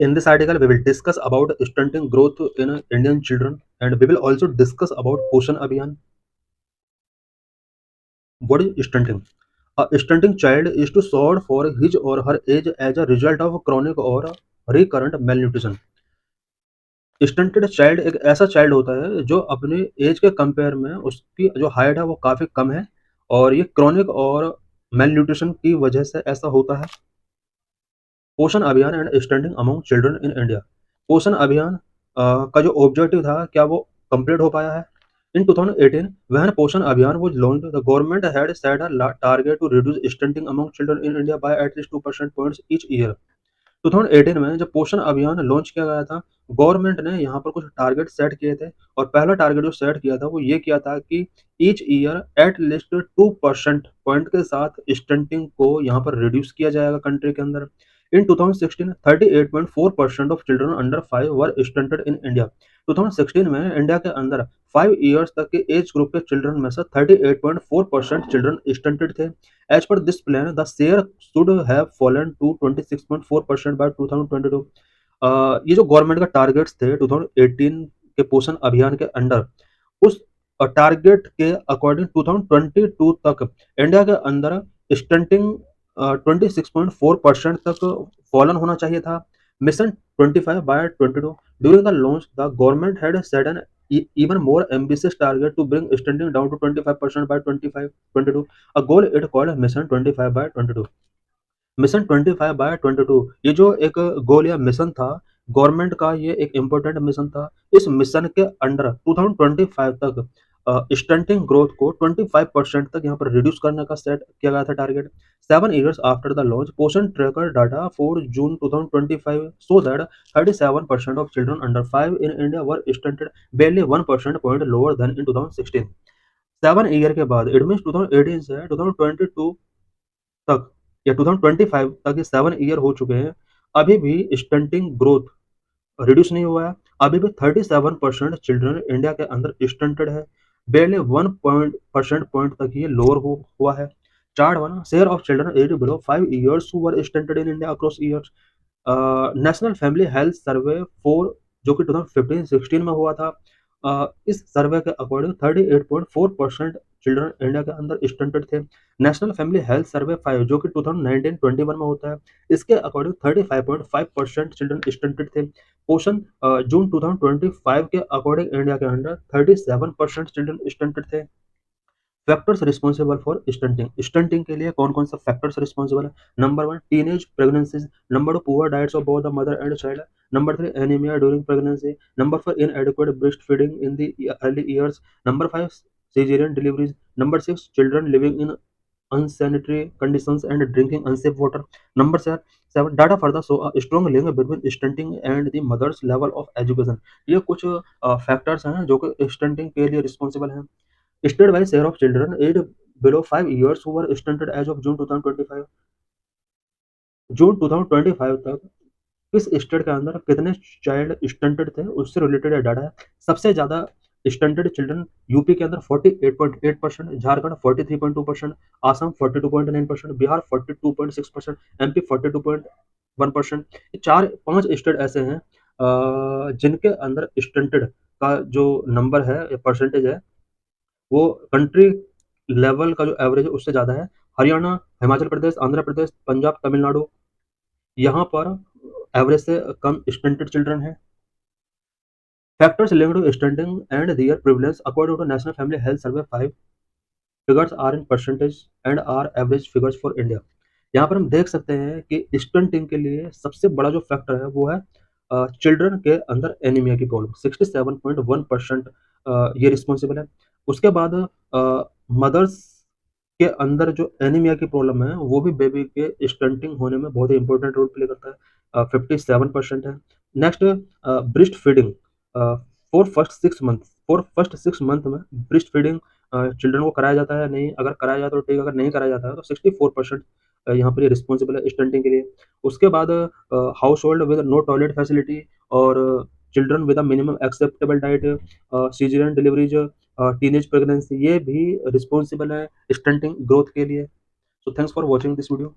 In this article, we will discuss about stunting growth in Indian children, and we will also discuss about Poshan Abhiyan. What is stunting? A stunting child is too short for his or her age as a result of chronic or recurrent malnutrition. Stunted child एक ऐसा child होता है जो अपने as के compare में उसकी जो हाइट है वो काफ़ी कम है, और ये क्रॉनिक और मेल की वजह से ऐसा होता है। पोषण अभियान and stunting among children in India. पोषण अभियान का जो ऑब्जेक्टिव था, क्या वो कंप्लीट हो पाया है? इन 2018, when पोषण अभियान was launched, the government had set a target to reduce stunting among children in India by at least 2 percentage points each year। 2018 में जब पोषण अभियान लॉन्च किया गया था, गवर्नमेंट ने यहाँ पर कुछ टारगेट सेट किए थे, और पहला टारगेट जो सेट किया था वो ये किया था कि each year at least 2% point के साथ स्टंटिंग को यहाँ पर रिड्यूस किया जाएगा कंट्री के अंदर। इन 2016, 38.4% of children under 5 were stunted in India. 2016 में इंडिया के अंदर 5 ईयर्स तक के एज ग्रुप के चिल्ड्रन में से 38.4% चिल्ड्रन स्टंटेड थे। As per this plan, the share should have fallen to 26.4% by 2022। ये जो गवर्नमेंट का टारगेट्स थे 2018 के पोषण अभियान के अंडर, उस टारगेट के अकॉर्डिंग 2022 तक इंडिया के अंदर स्टंटिंग 26.4% तक फॉलन होना चाहिए था। Mission 25 by 22। During the launch, the government had set an even more ambitious target to bring stunting down to 25% by 22, a goal it called Mission 25 by 22। Mission 25 bye 22 ये जो एक गोल या मिशन था government का, ये एक इम्पोर्टेंट मिशन था। इस मिशन के अंडर 2025 तक स्टंटिंग ग्रोथ को 25% तक यहाँ पर रिड्यूस करने का सेट किया गया था target. 7 years after the launch, Poshan tracker data for June 2025 so that 37% of children under 5 in India were stunted, barely 1% point lower than in 2016। 7 year के बाद, इट मीन्स 2018 से 2022 तक या 2025 तक ये 7 ईयर हो चुके हैं, अभी भी स्टंटिंग ग्रोथ रिड्यूस नहीं हुआ है। अभी भी 37% चिल्ड्रन इंडिया के अंदर स्टंटेड है, बेरली 1% पॉइंट तक ये लोअर हुआ है। Chart 1, share of children age below 5 years who were stunted in India across years. National family health survey 4 जो कि 2015-16 में हुआ था, इस सर्वे के अकॉर्डिंग 38.4% चिल्ड्रन इंडिया के अंदर स्टंटेड थे। नेशनल फैमिली हेल्थ सर्वे 5 जो कि 2019-21 में होता है, इसके अकॉर्डिंग 35.5% चिल्ड्रन स्टंटेड थे। पोषण जून 2025 के अकॉर्डिंग इंडिया के अंदर 37% चिल्ड्रन स्टंटेड थे। Factors responsible for stunting. Stunting के लिए कौन कौन सा फैक्टर्स रिस्पॉन्सिबल है? Number 1, teenage pregnancies. Number 2, poor diets of both the mother and child. Number 3, anaemia during pregnancy. Number 4, इनएडिक्वेट breast feeding in the early years. Number 5, cesarean deliveries। Number 6, children living in unsanitary conditions and drinking unsafe water। Number 7, data further show a strong link between stunting and the mother's level of education। ये कुछ factors हैं जो कि stunting के लिए responsible हैं। State wise share of children age below 5 years who were stunted as of June 2025। जून 2025 तक किस स्टेट के अंदर कितने चाइल्ड स्टंटेड थे उससे रिलेटेड डाटा है। सबसे ज़्यादा स्टंटेड चिल्ड्रन यूपी के अंदर 48.8%, झारखंड 43.2%, आसाम 42.9%, बिहार 42.6%, एमपी 42.1%। ये 4-5 स्टेट ऐसे हैं जिनके अंदर स्टंटेड का जो नंबर है या परसेंटेज है वो कंट्री लेवल का जो एवरेज है उससे ज़्यादा है। हरियाणा, हिमाचल प्रदेश, आंध्र प्रदेश, पंजाब, तमिलनाडु, यहाँ पर एवरेज से कम स्टंटेड चिल्ड्रन है। Factors linked to stunting and their prevalence according to national family health survey 5 figures are in percentage and are average figures for India. यहाँ पर हम देख सकते हैं कि स्टंटिंग के लिए सबसे बड़ा जो फैक्टर है वो है चिल्ड्रन के अंदर एनीमिया की प्रॉब्लम, 67.1% ये रिस्पॉन्सिबल है। उसके बाद मदर्स के अंदर जो एनीमिया की प्रॉब्लम है वो भी बेबी के स्टंटिंग होने में बहुत ही इंपॉर्टेंट रोल प्ले करता है, 57% है। Next, breast feeding for first 6 month में ब्रेस्ट फीडिंग चिल्ड्रन को कराया जाता है नहीं, अगर कराया जाता है तो ठीक, अगर नहीं कराया जाता है तो 64% यहाँ पर ये रिस्पॉन्सिबल है स्टंटिंग के लिए। उसके बाद household with no toilet facility और children with a minimum acceptable diet, caesarean deliveries, teenage pregnancy, ये भी रिस्पॉन्सिबल है स्टंटिंग ग्रोथ के लिए। So thanks for watching this video.